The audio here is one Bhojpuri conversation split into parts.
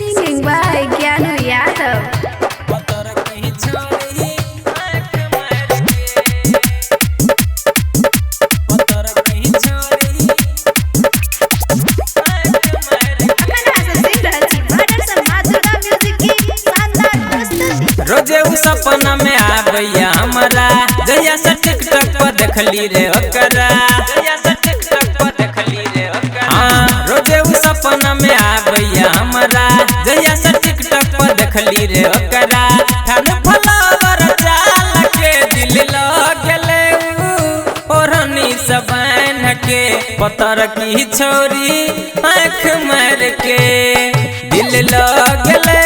Singing by Gyanu Yadav. रोजे उ सपना में आबैया हमरा जहिया से टिकटॉक पर देखली रे ओकरा हाँ रोजे उ सपना में आबैया हमरा जहिया से टिकटॉक पर देखली रे ओकरा खान फलावर चाल के दिल लग गेले ओढ़नी सबन के पतर की छोरी आँख मार के दिल लग गेले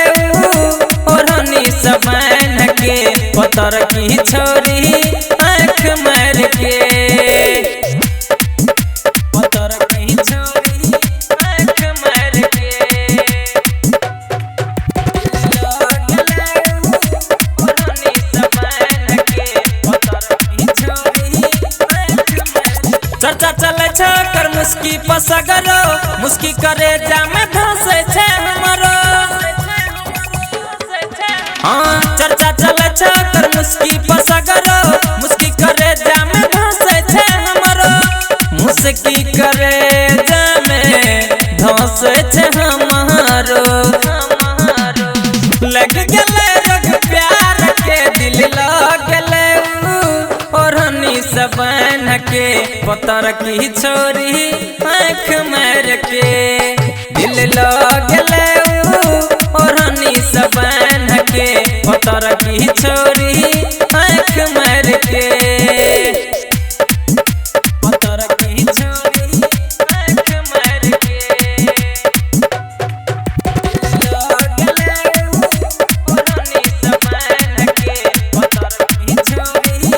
ओढ़नी सबन के पतर की छोरी आँख मार के पतर की छोरी आँख मार के ओढ़नी सबन के पतर की छोरी आँख मार चर्चा चले छ कर मुस्की पसगरो मुस्की करे जामे धसे छे हमरो हाँ चर्चा चले छ कर मुस्की पसगरो मुस्की करे जामे धसे छे हमरो मुस्की करे जामे धसे छे हमरो लग गेले रग प्यार के दिल लग गेले ओढ़नी सबन के पतर की छोरी आँख मार के दिल लग गेले ओढ़नी सबन के पतर की छोरी आँख मार के पतर की छोरी आँख मार के लग गेले ओढ़नी सबन के पतर की छोरी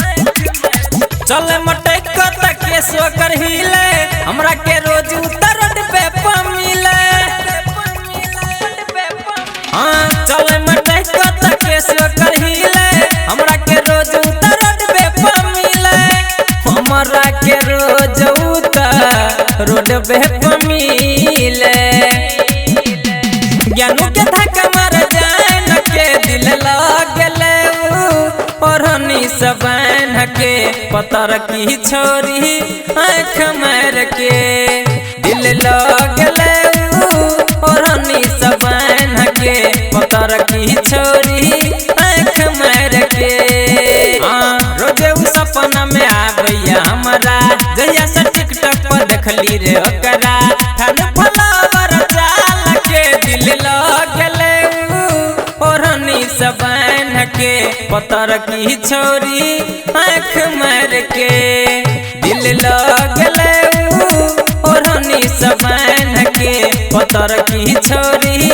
आँख मार चले मटक तक के सो कर हिले हमरा के रोज उतरत पे मिले हाँ चले मटक तक के सो कर हिले हमरा के रोज उतरत पे मिले हमरा के रोज उतर रोड पे मिले ज्ञानू के धक्का मार जाए न के दिल लग गेले ओढ़नी सबन के पतर की छोरी आँख मार के दिल लग गेले ओढ़नी सबन के पतर की छोरी आँख मार के हाँ रोजे उ सपना में आबैया हमरा जहिया से टिकटॉक पर देखली रे ओकरा खान फलावर चाल के दिल लग गेले ओढ़नी सबन के पतर की छोरी आँख मार के दिल लग गेले ओढ़नी सबन के पतर की छोरी